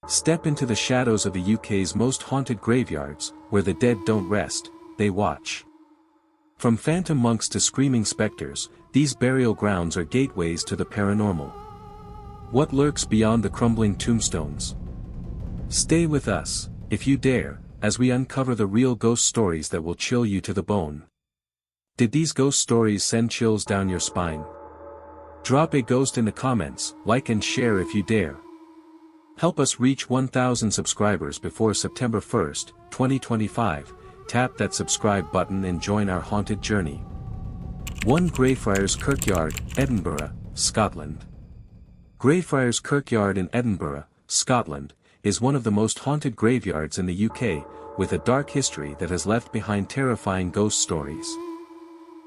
Step into the shadows of the UK's most haunted graveyards, where the dead don't rest, they watch. From phantom monks to screaming spectres, these burial grounds are gateways to the paranormal. What lurks beyond the crumbling tombstones? Stay with us, if you dare, as we uncover the real ghost stories that will chill you to the bone. Did these ghost stories send chills down your spine? Drop a ghost in the comments, like and share if you dare. Help us reach 1,000 subscribers before September 1st, 2025. Tap that subscribe button and join our haunted journey. 1 Grayfriars Kirkyard, Edinburgh, Scotland. Grayfriars Kirkyard in Edinburgh, Scotland, is one of the most haunted graveyards in the UK, with a dark history that has left behind terrifying ghost stories.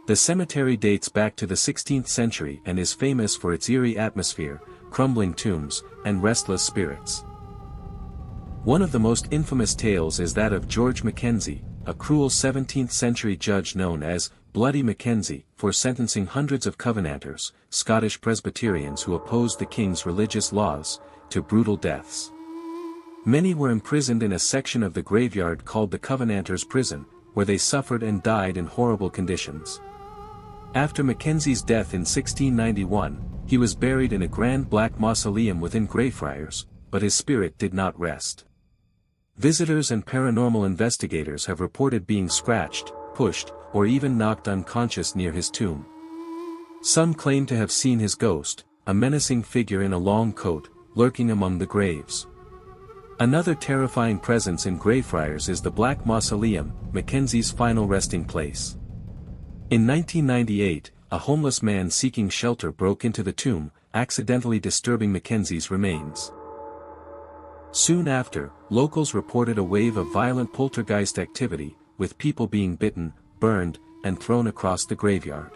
The cemetery dates back to the 16th century and is famous for its eerie atmosphere, crumbling tombs, and restless spirits. One of the most infamous tales is that of George Mackenzie, a cruel 17th-century judge known as Bloody Mackenzie, for sentencing hundreds of Covenanters, Scottish Presbyterians who opposed the king's religious laws, to brutal deaths. Many were imprisoned in a section of the graveyard called the Covenanters' Prison, where they suffered and died in horrible conditions. After Mackenzie's death in 1691, he was buried in a grand black mausoleum within Grayfriars, but his spirit did not rest. Visitors and paranormal investigators have reported being scratched, pushed, or even knocked unconscious near his tomb. Some claim to have seen his ghost, a menacing figure in a long coat, lurking among the graves. Another terrifying presence in Grayfriars is the Black Mausoleum, Mackenzie's final resting place. In 1998, a homeless man seeking shelter broke into the tomb, accidentally disturbing Mackenzie's remains. Soon after, locals reported a wave of violent poltergeist activity, with people being bitten, burned, and thrown across the graveyard.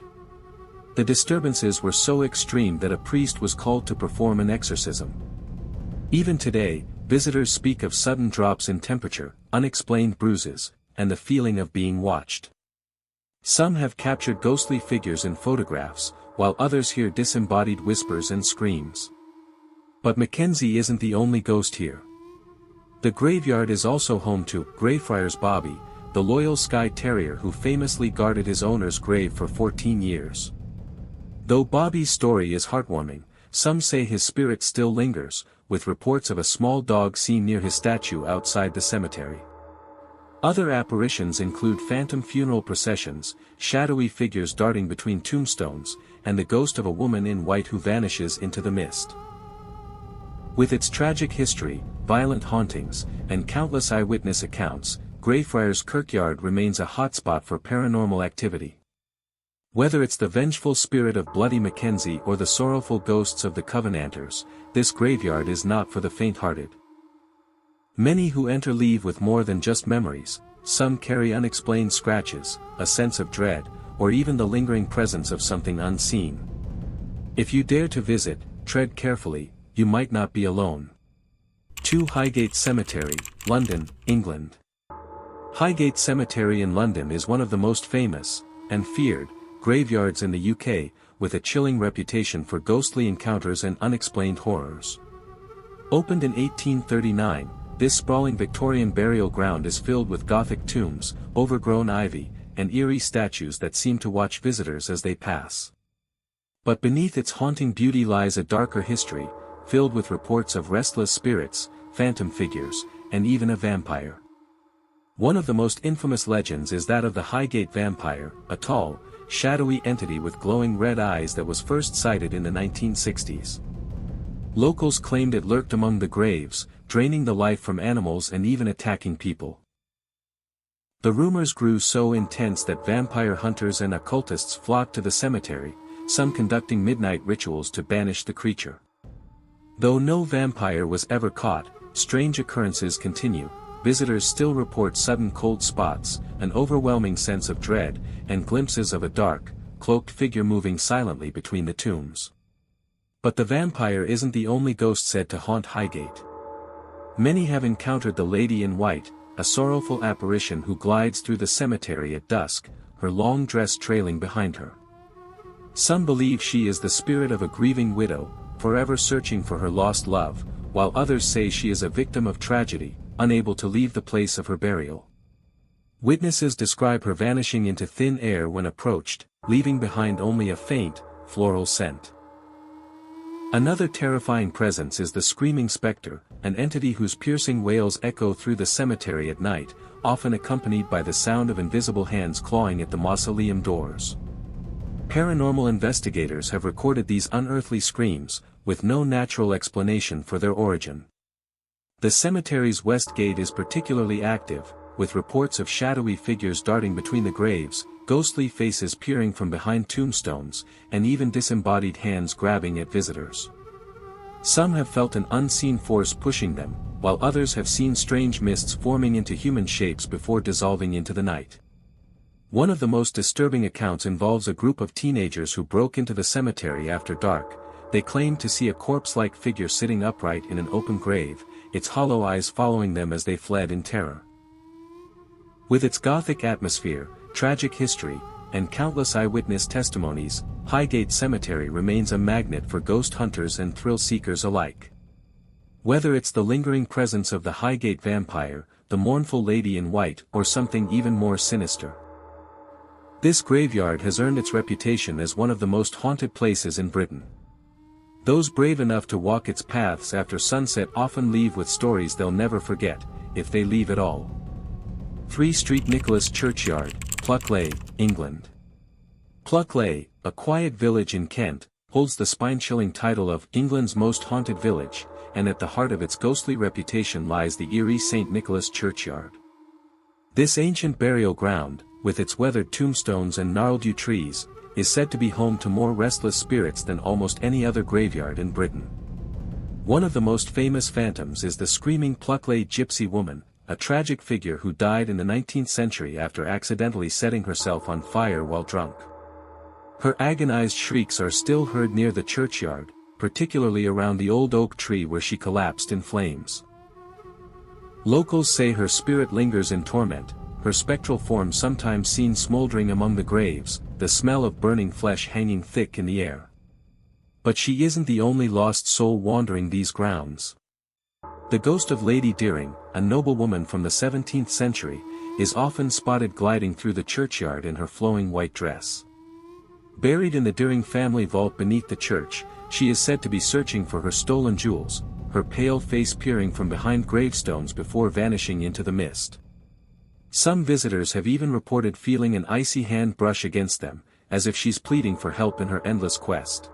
The disturbances were so extreme that a priest was called to perform an exorcism. Even today, visitors speak of sudden drops in temperature, unexplained bruises, and the feeling of being watched. Some have captured ghostly figures in photographs, while others hear disembodied whispers and screams. But Mackenzie isn't the only ghost here. The graveyard is also home to Grayfriars Bobby, the loyal Skye Terrier who famously guarded his owner's grave for 14 years. Though Bobby's story is heartwarming, some say his spirit still lingers, with reports of a small dog seen near his statue outside the cemetery. Other apparitions include phantom funeral processions, shadowy figures darting between tombstones, and the ghost of a woman in white who vanishes into the mist. With its tragic history, violent hauntings, and countless eyewitness accounts, Grayfriars Kirkyard remains a hotspot for paranormal activity. Whether it's the vengeful spirit of Bloody Mackenzie or the sorrowful ghosts of the Covenanters, this graveyard is not for the faint-hearted. Many who enter leave with more than just memories. Some carry unexplained scratches, a sense of dread, or even the lingering presence of something unseen. If you dare to visit, tread carefully, you might not be alone. 2 Highgate Cemetery, London, England. Highgate Cemetery in London is one of the most famous, and feared, graveyards in the UK, with a chilling reputation for ghostly encounters and unexplained horrors. Opened in 1839, this sprawling Victorian burial ground is filled with Gothic tombs, overgrown ivy, and eerie statues that seem to watch visitors as they pass. But beneath its haunting beauty lies a darker history, filled with reports of restless spirits, phantom figures, and even a vampire. One of the most infamous legends is that of the Highgate vampire, a tall, shadowy entity with glowing red eyes that was first sighted in the 1960s. Locals claimed it lurked among the graves, draining the life from animals and even attacking people. The rumors grew so intense that vampire hunters and occultists flocked to the cemetery, some conducting midnight rituals to banish the creature. Though no vampire was ever caught, strange occurrences continue. Visitors still report sudden cold spots, an overwhelming sense of dread, and glimpses of a dark, cloaked figure moving silently between the tombs. But the vampire isn't the only ghost said to haunt Highgate. Many have encountered the Lady in White, a sorrowful apparition who glides through the cemetery at dusk, her long dress trailing behind her. Some believe she is the spirit of a grieving widow, forever searching for her lost love, while others say she is a victim of tragedy, unable to leave the place of her burial. Witnesses describe her vanishing into thin air when approached, leaving behind only a faint, floral scent. Another terrifying presence is the screaming spectre, an entity whose piercing wails echo through the cemetery at night, often accompanied by the sound of invisible hands clawing at the mausoleum doors. Paranormal investigators have recorded these unearthly screams, with no natural explanation for their origin. The cemetery's west gate is particularly active, with reports of shadowy figures darting between the graves, ghostly faces peering from behind tombstones, and even disembodied hands grabbing at visitors. Some have felt an unseen force pushing them, while others have seen strange mists forming into human shapes before dissolving into the night. One of the most disturbing accounts involves a group of teenagers who broke into the cemetery after dark. They claimed to see a corpse-like figure sitting upright in an open grave, its hollow eyes following them as they fled in terror. With its gothic atmosphere, tragic history, and countless eyewitness testimonies, Highgate Cemetery remains a magnet for ghost hunters and thrill-seekers alike. Whether it's the lingering presence of the Highgate vampire, the mournful lady in white, or something even more sinister. This graveyard has earned its reputation as one of the most haunted places in Britain. Those brave enough to walk its paths after sunset often leave with stories they'll never forget, if they leave at all. 3 Street Nicholas Churchyard, Plucklay, England. Plucklay, a quiet village in Kent, holds the spine-chilling title of England's most haunted village, and at the heart of its ghostly reputation lies the eerie St. Nicholas Churchyard. This ancient burial ground, with its weathered tombstones and gnarled yew trees, is said to be home to more restless spirits than almost any other graveyard in Britain. One of the most famous phantoms is the screaming Plucklay gypsy woman, a tragic figure who died in the 19th century after accidentally setting herself on fire while drunk. Her agonized shrieks are still heard near the churchyard, particularly around the old oak tree where she collapsed in flames. Locals say her spirit lingers in torment, her spectral form sometimes seen smoldering among the graves, the smell of burning flesh hanging thick in the air. But she isn't the only lost soul wandering these grounds. The ghost of Lady Deering, a noblewoman from the 17th century, is often spotted gliding through the churchyard in her flowing white dress. Buried in the Deering family vault beneath the church, she is said to be searching for her stolen jewels, her pale face peering from behind gravestones before vanishing into the mist. Some visitors have even reported feeling an icy hand brush against them, as if she's pleading for help in her endless quest.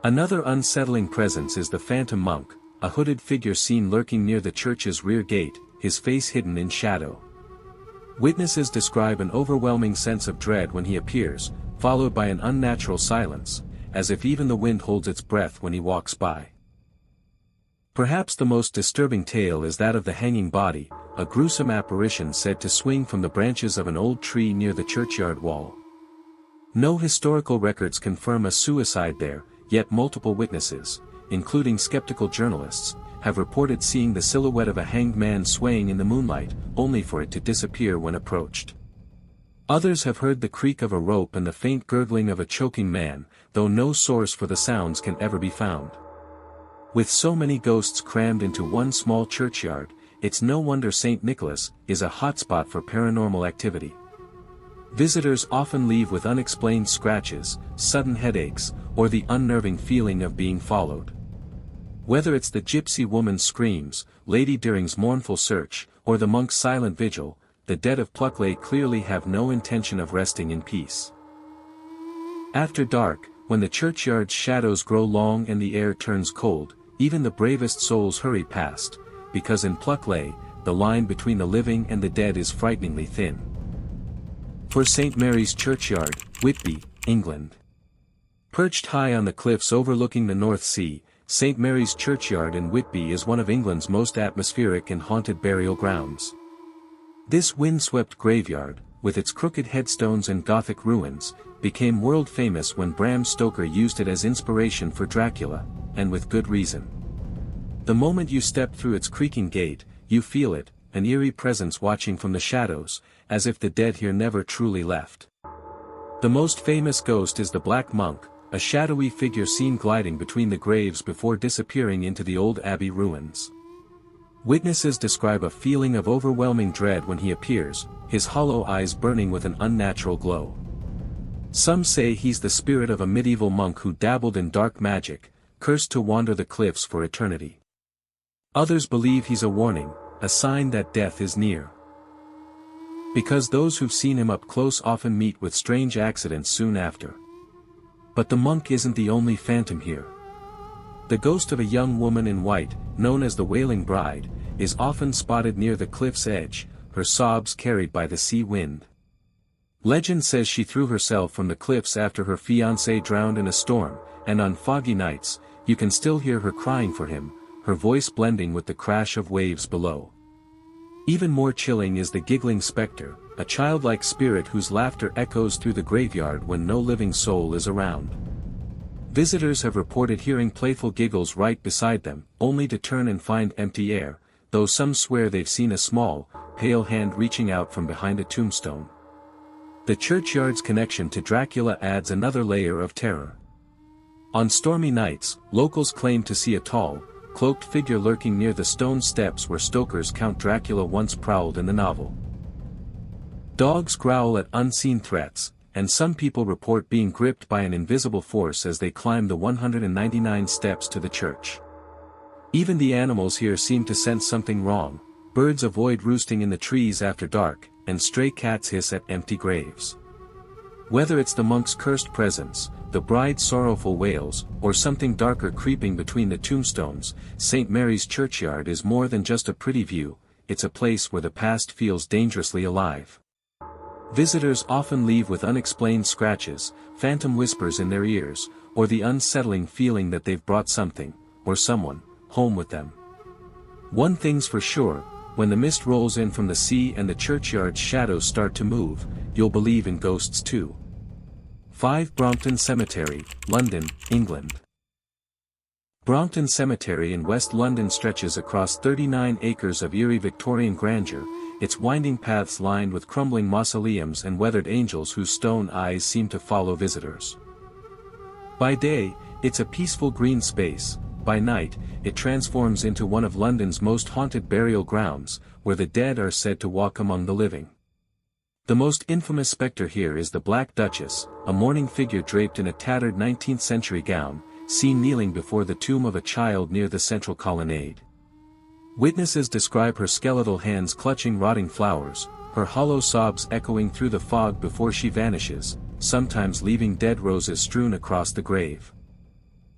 Another unsettling presence is the phantom monk, a hooded figure seen lurking near the church's rear gate, his face hidden in shadow. Witnesses describe an overwhelming sense of dread when he appears, followed by an unnatural silence, as if even the wind holds its breath when he walks by. Perhaps the most disturbing tale is that of the hanging body, a gruesome apparition said to swing from the branches of an old tree near the churchyard wall. No historical records confirm a suicide there, yet multiple witnesses, including skeptical journalists, have reported seeing the silhouette of a hanged man swaying in the moonlight, only for it to disappear when approached. Others have heard the creak of a rope and the faint gurgling of a choking man, though no source for the sounds can ever be found. With so many ghosts crammed into one small churchyard, it's no wonder St. Nicholas is a hotspot for paranormal activity. Visitors often leave with unexplained scratches, sudden headaches, or the unnerving feeling of being followed. Whether it's the gypsy woman's screams, Lady Deering's mournful search, or the monk's silent vigil, the dead of Plucklay clearly have no intention of resting in peace. After dark, when the churchyard's shadows grow long and the air turns cold, even the bravest souls hurry past, because in Plucklay, the line between the living and the dead is frighteningly thin. For St. Mary's Churchyard, Whitby, England. Perched high on the cliffs overlooking the North Sea, St. Mary's Churchyard in Whitby is one of England's most atmospheric and haunted burial grounds. This windswept graveyard, with its crooked headstones and Gothic ruins, became world-famous when Bram Stoker used it as inspiration for Dracula, and with good reason. The moment you step through its creaking gate, you feel it, an eerie presence watching from the shadows, as if the dead here never truly left. The most famous ghost is the Black Monk, a shadowy figure seen gliding between the graves before disappearing into the old Abbey ruins. Witnesses describe a feeling of overwhelming dread when he appears, his hollow eyes burning with an unnatural glow. Some say he's the spirit of a medieval monk who dabbled in dark magic, cursed to wander the cliffs for eternity. Others believe he's a warning, a sign that death is near. Because those who've seen him up close often meet with strange accidents soon after. But the monk isn't the only phantom here. The ghost of a young woman in white, known as the Wailing Bride, is often spotted near the cliff's edge, her sobs carried by the sea wind. Legend says she threw herself from the cliffs after her fiancé drowned in a storm, and on foggy nights, you can still hear her crying for him, her voice blending with the crash of waves below. Even more chilling is the giggling spectre, a childlike spirit whose laughter echoes through the graveyard when no living soul is around. Visitors have reported hearing playful giggles right beside them, only to turn and find empty air, though some swear they've seen a small, pale hand reaching out from behind a tombstone. The churchyard's connection to Dracula adds another layer of terror. On stormy nights, locals claim to see a tall, cloaked figure lurking near the stone steps where Stoker's Count Dracula once prowled in the novel. Dogs growl at unseen threats, and some people report being gripped by an invisible force as they climb the 199 steps to the church. Even the animals here seem to sense something wrong. Birds avoid roosting in the trees after dark, and stray cats hiss at empty graves. Whether it's the monk's cursed presence, the bride's sorrowful wails, or something darker creeping between the tombstones, St. Mary's Churchyard is more than just a pretty view, it's a place where the past feels dangerously alive. Visitors often leave with unexplained scratches, phantom whispers in their ears, or the unsettling feeling that they've brought something, or someone, home with them. One thing's for sure, when the mist rolls in from the sea and the churchyard's shadows start to move, you'll believe in ghosts too. 5 Brompton Cemetery, London, England. Brompton Cemetery in West London stretches across 39 acres of eerie Victorian grandeur, its winding paths lined with crumbling mausoleums and weathered angels whose stone eyes seem to follow visitors. By day, it's a peaceful green space. By night, it transforms into one of London's most haunted burial grounds, where the dead are said to walk among the living. The most infamous spectre here is the Black Duchess, a mourning figure draped in a tattered 19th-century gown, seen kneeling before the tomb of a child near the central colonnade. Witnesses describe her skeletal hands clutching rotting flowers, her hollow sobs echoing through the fog before she vanishes, sometimes leaving dead roses strewn across the grave.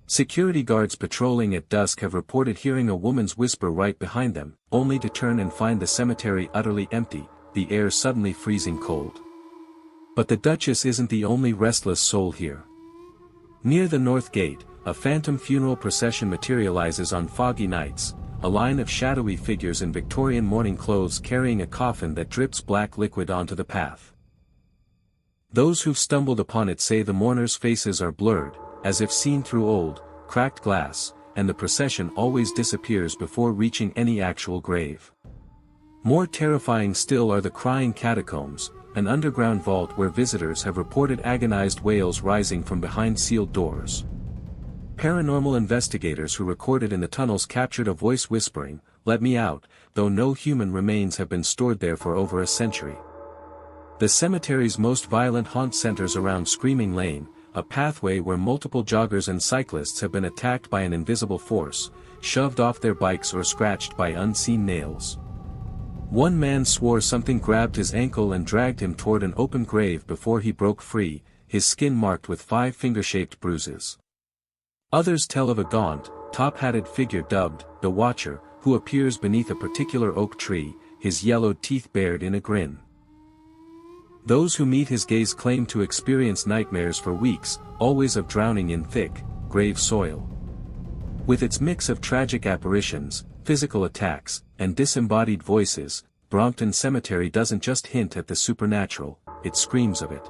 Security guards patrolling at dusk have reported hearing a woman's whisper right behind them, only to turn and find the cemetery utterly empty, the air suddenly freezing cold. But the Duchess isn't the only restless soul here. Near the North Gate, a phantom funeral procession materializes on foggy nights, a line of shadowy figures in Victorian mourning clothes carrying a coffin that drips black liquid onto the path. Those who've stumbled upon it say the mourners' faces are blurred, as if seen through old, cracked glass, and the procession always disappears before reaching any actual grave. More terrifying still are the crying catacombs, an underground vault where visitors have reported agonized wails rising from behind sealed doors. Paranormal investigators who recorded in the tunnels captured a voice whispering, "Let me out," though no human remains have been stored there for over a century. The cemetery's most violent haunt centers around Screaming Lane, a pathway where multiple joggers and cyclists have been attacked by an invisible force, shoved off their bikes or scratched by unseen nails. One man swore something grabbed his ankle and dragged him toward an open grave before he broke free, his skin marked with 5 finger-shaped bruises. Others tell of a gaunt, top-hatted figure dubbed the Watcher, who appears beneath a particular oak tree, his yellowed teeth bared in a grin. Those who meet his gaze claim to experience nightmares for weeks, always of drowning in thick, grave soil. With its mix of tragic apparitions, physical attacks, and disembodied voices, Brompton Cemetery doesn't just hint at the supernatural, it screams of it.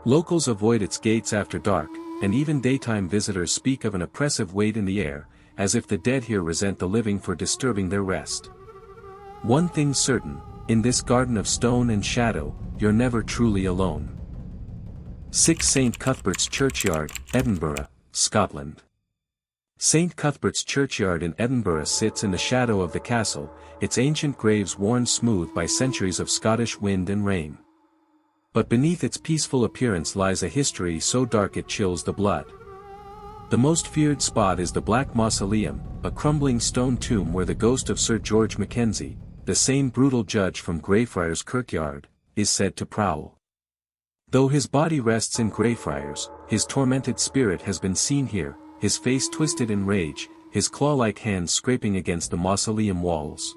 Locals avoid its gates after dark, and even daytime visitors speak of an oppressive weight in the air, as if the dead here resent the living for disturbing their rest. One thing's certain, in this garden of stone and shadow, you're never truly alone. 6 St. Cuthberts Churchyard, Edinburgh, Scotland. St. Cuthberts Churchyard in Edinburgh sits in the shadow of the castle, its ancient graves worn smooth by centuries of Scottish wind and rain. But beneath its peaceful appearance lies a history so dark it chills the blood. The most feared spot is the Black Mausoleum, a crumbling stone tomb where the ghost of Sir George Mackenzie, the same brutal judge from Grayfriars Kirkyard, is said to prowl. Though his body rests in Grayfriars, his tormented spirit has been seen here, his face twisted in rage, his claw-like hands scraping against the mausoleum walls.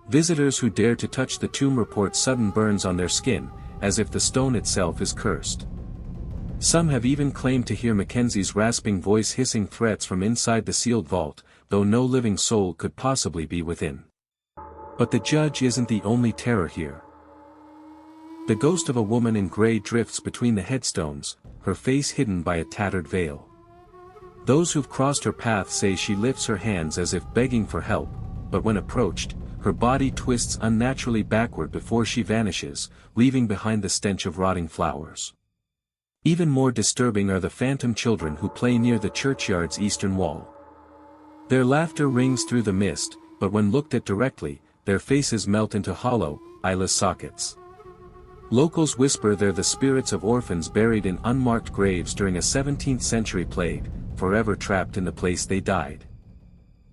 Visitors who dare to touch the tomb report sudden burns on their skin, as if the stone itself is cursed. Some have even claimed to hear Mackenzie's rasping voice hissing threats from inside the sealed vault, though no living soul could possibly be within. But the judge isn't the only terror here. The ghost of a woman in grey drifts between the headstones, her face hidden by a tattered veil. Those who've crossed her path say she lifts her hands as if begging for help, but when approached, her body twists unnaturally backward before she vanishes, leaving behind the stench of rotting flowers. Even more disturbing are the phantom children who play near the churchyard's eastern wall. Their laughter rings through the mist, but when looked at directly, their faces melt into hollow, eyeless sockets. Locals whisper they're the spirits of orphans buried in unmarked graves during a 17th-century plague, forever trapped in the place they died.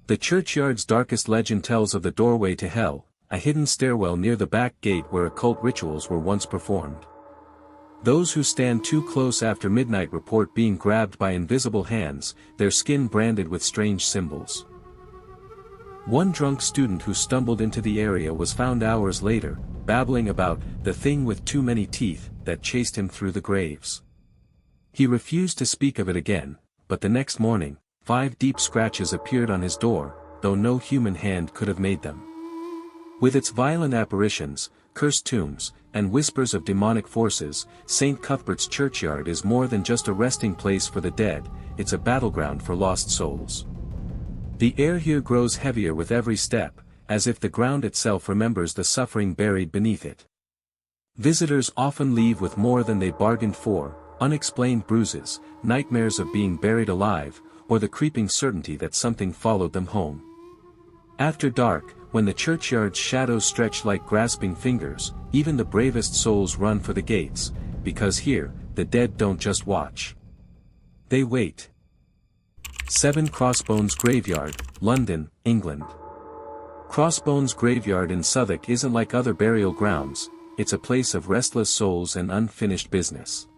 The churchyard's darkest legend tells of the doorway to hell, a hidden stairwell near the back gate where occult rituals were once performed. Those who stand too close after midnight report being grabbed by invisible hands, their skin branded with strange symbols. One drunk student who stumbled into the area was found hours later, babbling about the thing with too many teeth that chased him through the graves. He refused to speak of it again, but the next morning, 5 deep scratches appeared on his door, though no human hand could have made them. With its violent apparitions, cursed tombs, and whispers of demonic forces, St. Cuthbert's Churchyard is more than just a resting place for the dead, it's a battleground for lost souls. The air here grows heavier with every step, as if the ground itself remembers the suffering buried beneath it. Visitors often leave with more than they bargained for, unexplained bruises, nightmares of being buried alive, or the creeping certainty that something followed them home. After dark, when the churchyard's shadows stretch like grasping fingers, even the bravest souls run for the gates, because here, the dead don't just watch. They wait. 7 Crossbones Graveyard, London, England. Crossbones Graveyard in Southwark isn't like other burial grounds, it's a place of restless souls and unfinished business.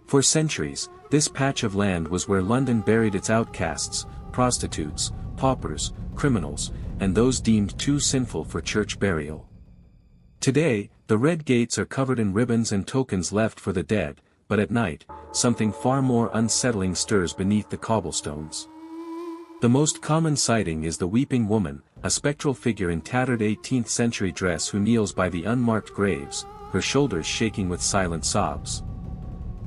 For centuries, this patch of land was where London buried its outcasts, prostitutes, paupers, criminals, and those deemed too sinful for church burial. Today, the red gates are covered in ribbons and tokens left for the dead, but at night, something far more unsettling stirs beneath the cobblestones. The most common sighting is the weeping woman, a spectral figure in tattered 18th-century dress who kneels by the unmarked graves, her shoulders shaking with silent sobs.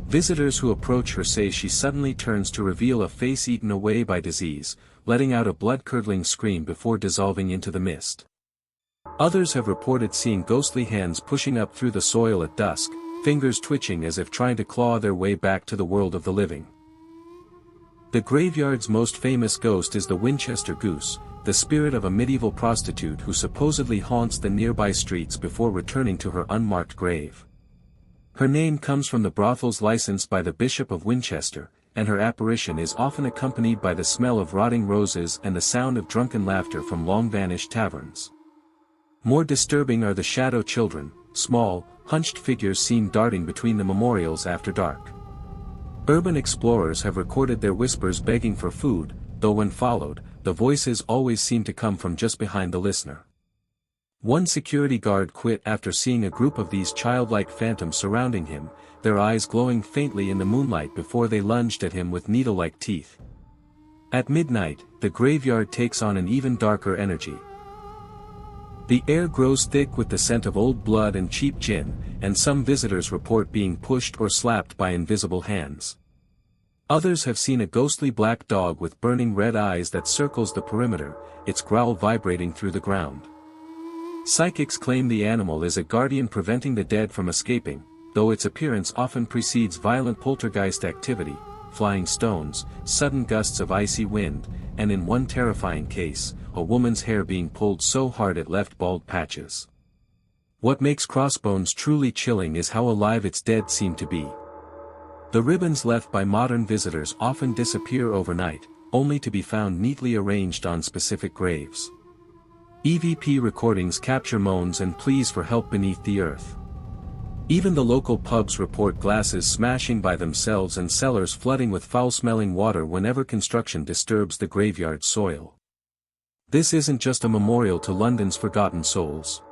Visitors who approach her say she suddenly turns to reveal a face eaten away by disease, letting out a blood-curdling scream before dissolving into the mist. Others have reported seeing ghostly hands pushing up through the soil at dusk, fingers twitching as if trying to claw their way back to the world of the living. The graveyard's most famous ghost is the Winchester Goose, the spirit of a medieval prostitute who supposedly haunts the nearby streets before returning to her unmarked grave. Her name comes from the brothels licensed by the Bishop of Winchester, and her apparition is often accompanied by the smell of rotting roses and the sound of drunken laughter from long-vanished taverns. More disturbing are the shadow children, small, hunched figures seen darting between the memorials after dark. Urban explorers have recorded their whispers begging for food, though when followed, the voices always seem to come from just behind the listener. One security guard quit after seeing a group of these childlike phantoms surrounding him, their eyes glowing faintly in the moonlight before they lunged at him with needle-like teeth. At midnight, the graveyard takes on an even darker energy. The air grows thick with the scent of old blood and cheap gin, and some visitors report being pushed or slapped by invisible hands. Others have seen a ghostly black dog with burning red eyes that circles the perimeter, its growl vibrating through the ground. Psychics claim the animal is a guardian preventing the dead from escaping, though its appearance often precedes violent poltergeist activity, flying stones, sudden gusts of icy wind, and in one terrifying case, a woman's hair being pulled so hard it left bald patches. What makes Crossbones truly chilling is how alive its dead seem to be. The ribbons left by modern visitors often disappear overnight, only to be found neatly arranged on specific graves. EVP recordings capture moans and pleas for help beneath the earth. Even the local pubs report glasses smashing by themselves and cellars flooding with foul-smelling water whenever construction disturbs the graveyard soil. This isn't just a memorial to London's forgotten souls.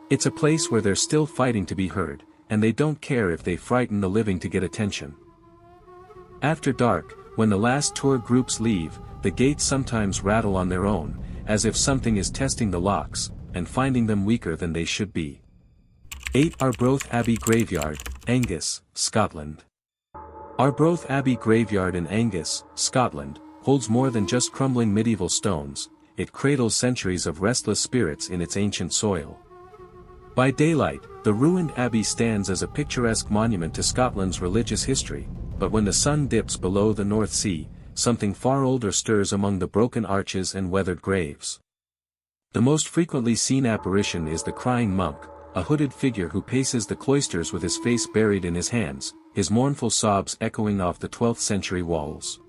It's a place where they're still fighting to be heard, and they don't care if they frighten the living to get attention. After dark, when the last tour groups leave, the gates sometimes rattle on their own, as if something is testing the locks, and finding them weaker than they should be. 8. Arbroath Abbey Graveyard, Angus, Scotland. Arbroath Abbey Graveyard in Angus, Scotland, holds more than just crumbling medieval stones, it cradles centuries of restless spirits in its ancient soil. By daylight, the ruined abbey stands as a picturesque monument to Scotland's religious history, but when the sun dips below the North Sea, something far older stirs among the broken arches and weathered graves. The most frequently seen apparition is the crying monk, a hooded figure who paces the cloisters with his face buried in his hands, his mournful sobs echoing off the 12th century walls.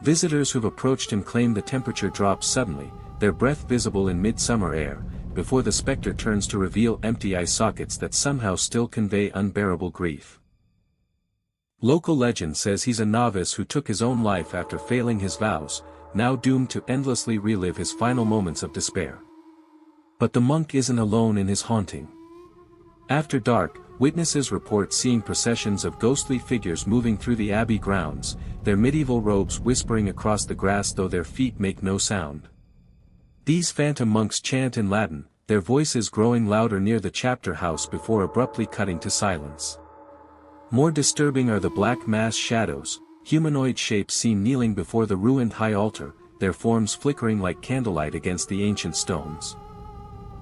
Visitors who've approached him claim the temperature drops suddenly, their breath visible in midsummer air, before the spectre turns to reveal empty eye sockets that somehow still convey unbearable grief. Local legend says he's a novice who took his own life after failing his vows, now doomed to endlessly relive his final moments of despair. But the monk isn't alone in his haunting. After dark, witnesses report seeing processions of ghostly figures moving through the abbey grounds, their medieval robes whispering across the grass though their feet make no sound. These phantom monks chant in Latin, their voices growing louder near the chapter house before abruptly cutting to silence. More disturbing are the black mass shadows, humanoid shapes seen kneeling before the ruined high altar, their forms flickering like candlelight against the ancient stones.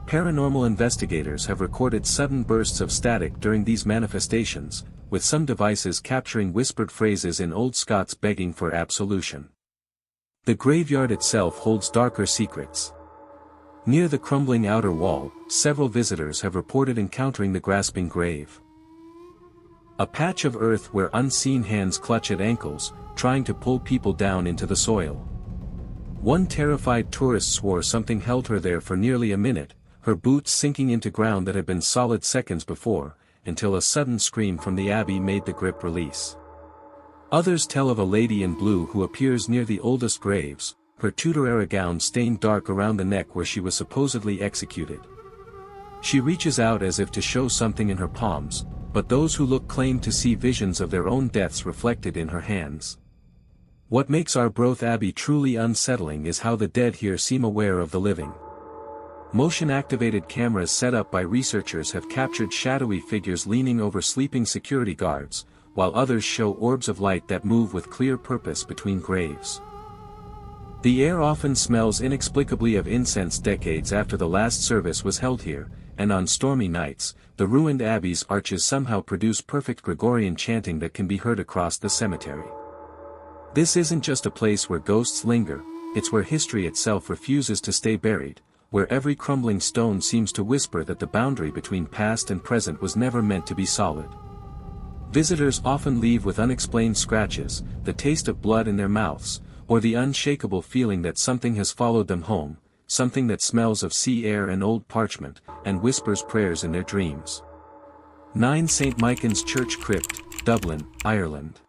Paranormal investigators have recorded sudden bursts of static during these manifestations, with some devices capturing whispered phrases in Old Scots begging for absolution. The graveyard itself holds darker secrets. Near the crumbling outer wall, several visitors have reported encountering the grasping grave. A patch of earth where unseen hands clutch at ankles, trying to pull people down into the soil. One terrified tourist swore something held her there for nearly a minute, her boots sinking into ground that had been solid seconds before, until a sudden scream from the abbey made the grip release. Others tell of a lady in blue who appears near the oldest graves, her Tudor-era gown stained dark around the neck where she was supposedly executed. She reaches out as if to show something in her palms, but those who look claim to see visions of their own deaths reflected in her hands. What makes Arbroath Abbey truly unsettling is how the dead here seem aware of the living. Motion-activated cameras set up by researchers have captured shadowy figures leaning over sleeping security guards, while others show orbs of light that move with clear purpose between graves. The air often smells inexplicably of incense decades after the last service was held here, and on stormy nights, the ruined abbey's arches somehow produce perfect Gregorian chanting that can be heard across the cemetery. This isn't just a place where ghosts linger, it's where history itself refuses to stay buried, where every crumbling stone seems to whisper that the boundary between past and present was never meant to be solid. Visitors often leave with unexplained scratches, the taste of blood in their mouths, or the unshakable feeling that something has followed them home, something that smells of sea air and old parchment, and whispers prayers in their dreams. 9. St. Michan's Church Crypt, Dublin, Ireland.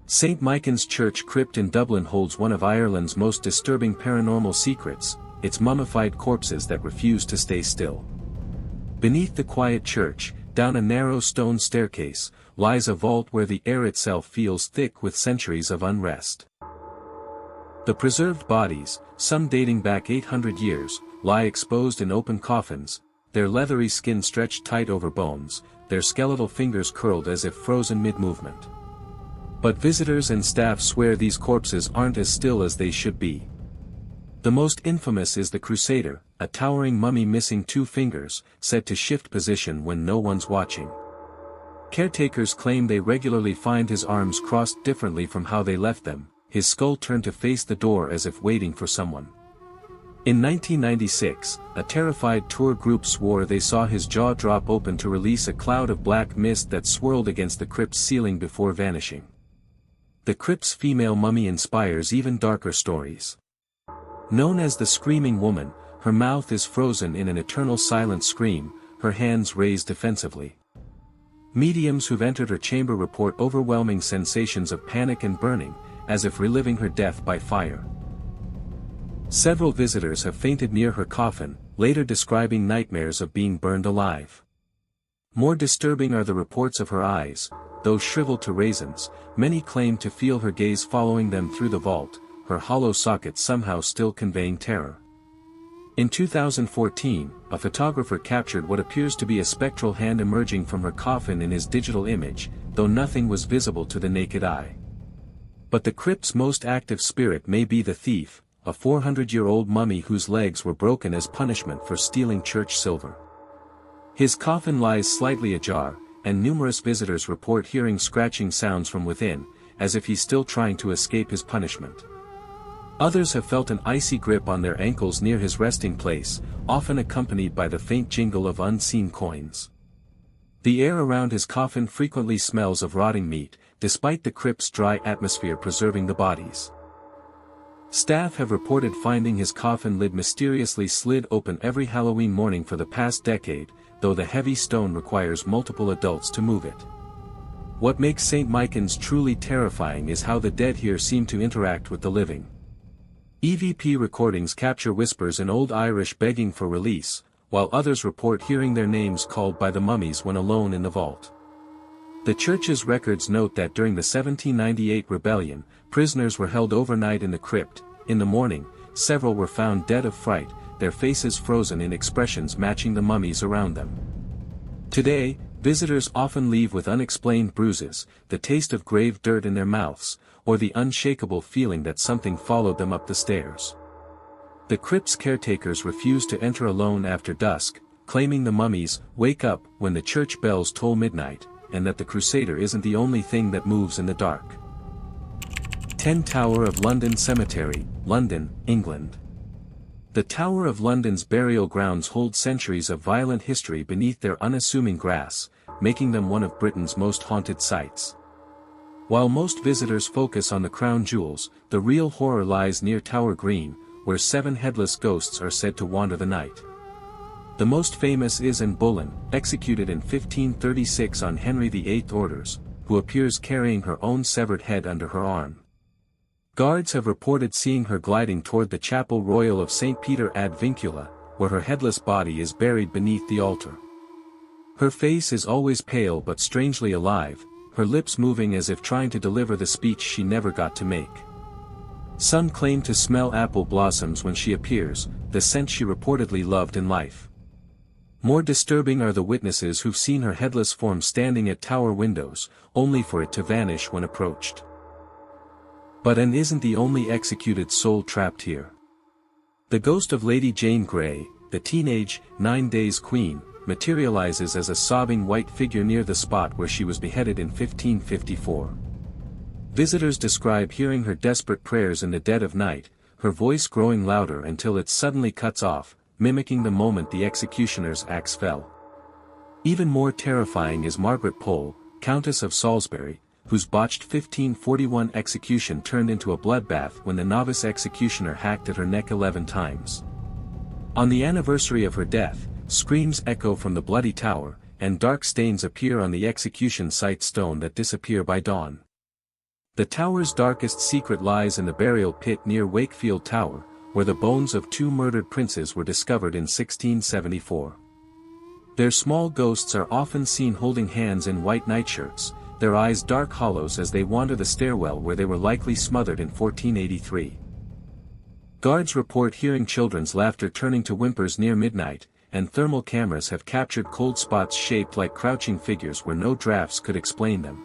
St. Michan's Church Crypt in Dublin holds one of Ireland's most disturbing paranormal secrets, its mummified corpses that refuse to stay still. Beneath the quiet church, down a narrow stone staircase, lies a vault where the air itself feels thick with centuries of unrest. The preserved bodies, some dating back 800 years, lie exposed in open coffins, their leathery skin stretched tight over bones, their skeletal fingers curled as if frozen mid-movement. But visitors and staff swear these corpses aren't as still as they should be. The most infamous is the Crusader, a towering mummy missing 2 fingers, said to shift position when no one's watching. Caretakers claim they regularly find his arms crossed differently from how they left them, his skull turned to face the door as if waiting for someone. In 1996, a terrified tour group swore they saw his jaw drop open to release a cloud of black mist that swirled against the crypt's ceiling before vanishing. The crypt's female mummy inspires even darker stories. Known as the Screaming Woman, her mouth is frozen in an eternal silent scream, her hands raised defensively. Mediums who've entered her chamber report overwhelming sensations of panic and burning, as if reliving her death by fire. Several visitors have fainted near her coffin, later describing nightmares of being burned alive. More disturbing are the reports of her eyes, though shriveled to raisins, many claim to feel her gaze following them through the vault, her hollow socket somehow still conveying terror. In 2014, a photographer captured what appears to be a spectral hand emerging from her coffin in his digital image, though nothing was visible to the naked eye. But the crypt's most active spirit may be the thief, a 400-year-old mummy whose legs were broken as punishment for stealing church silver. His coffin lies slightly ajar, and numerous visitors report hearing scratching sounds from within, as if he's still trying to escape his punishment. Others have felt an icy grip on their ankles near his resting place, often accompanied by the faint jingle of unseen coins. The air around his coffin frequently smells of rotting meat, despite the crypt's dry atmosphere preserving the bodies. Staff have reported finding his coffin lid mysteriously slid open every Halloween morning for the past decade, though the heavy stone requires multiple adults to move it. What makes St. Michan's truly terrifying is how the dead here seem to interact with the living. EVP recordings capture whispers in Old Irish begging for release, while others report hearing their names called by the mummies when alone in the vault. The church's records note that during the 1798 rebellion, prisoners were held overnight in the crypt. In the morning, several were found dead of fright, their faces frozen in expressions matching the mummies around them. Today, visitors often leave with unexplained bruises, the taste of grave dirt in their mouths, or the unshakable feeling that something followed them up the stairs. The crypt's caretakers refuse to enter alone after dusk, claiming the mummies wake up when the church bells toll midnight, and that the crusader isn't the only thing that moves in the dark. 10 Tower of London Cemetery, London, England. The Tower of London's burial grounds hold centuries of violent history beneath their unassuming grass, making them one of Britain's most haunted sites. While most visitors focus on the crown jewels, the real horror lies near Tower Green, where 7 headless ghosts are said to wander the night. The most famous is Anne Boleyn, executed in 1536 on Henry VIII orders, who appears carrying her own severed head under her arm. Guards have reported seeing her gliding toward the Chapel Royal of St. Peter ad Vincula, where her headless body is buried beneath the altar. Her face is always pale but strangely alive, her lips moving as if trying to deliver the speech she never got to make. Some claim to smell apple blossoms when she appears, the scent she reportedly loved in life. More disturbing are the witnesses who've seen her headless form standing at tower windows, only for it to vanish when approached. But Anne isn't the only executed soul trapped here. The ghost of Lady Jane Grey, the teenage, 9 Days Queen, materializes as a sobbing white figure near the spot where she was beheaded in 1554. Visitors describe hearing her desperate prayers in the dead of night, her voice growing louder until it suddenly cuts off, mimicking the moment the executioner's axe fell. Even more terrifying is Margaret Pole, Countess of Salisbury, whose botched 1541 execution turned into a bloodbath when the novice executioner hacked at her neck 11 times. On the anniversary of her death, screams echo from the bloody tower, and dark stains appear on the execution site stone that disappear by dawn. The tower's darkest secret lies in the burial pit near Wakefield Tower, where the bones of 2 murdered princes were discovered in 1674. Their small ghosts are often seen holding hands in white nightshirts, their eyes dark hollows as they wander the stairwell where they were likely smothered in 1483. Guards report hearing children's laughter turning to whimpers near midnight, and thermal cameras have captured cold spots shaped like crouching figures where no drafts could explain them.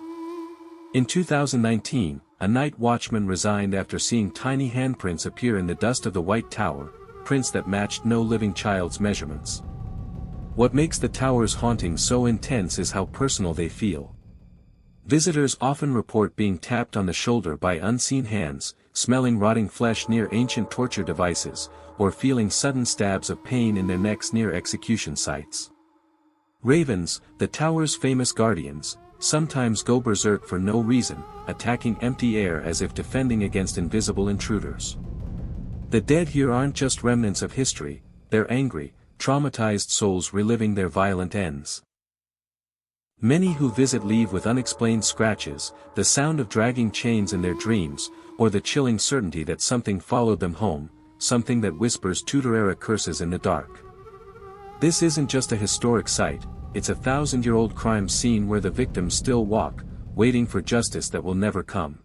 In 2019, a night watchman resigned after seeing tiny handprints appear in the dust of the White Tower, prints that matched no living child's measurements. What makes the tower's hauntings so intense is how personal they feel. Visitors often report being tapped on the shoulder by unseen hands, smelling rotting flesh near ancient torture devices, or feeling sudden stabs of pain in their necks near execution sites. Ravens, the tower's famous guardians, sometimes go berserk for no reason, attacking empty air as if defending against invisible intruders. The dead here aren't just remnants of history, they're angry, traumatized souls reliving their violent ends. Many who visit leave with unexplained scratches, the sound of dragging chains in their dreams, or the chilling certainty that something followed them home, something that whispers Tudor-era curses in the dark. This isn't just a historic site, it's a 1,000-year-old crime scene where the victims still walk, waiting for justice that will never come.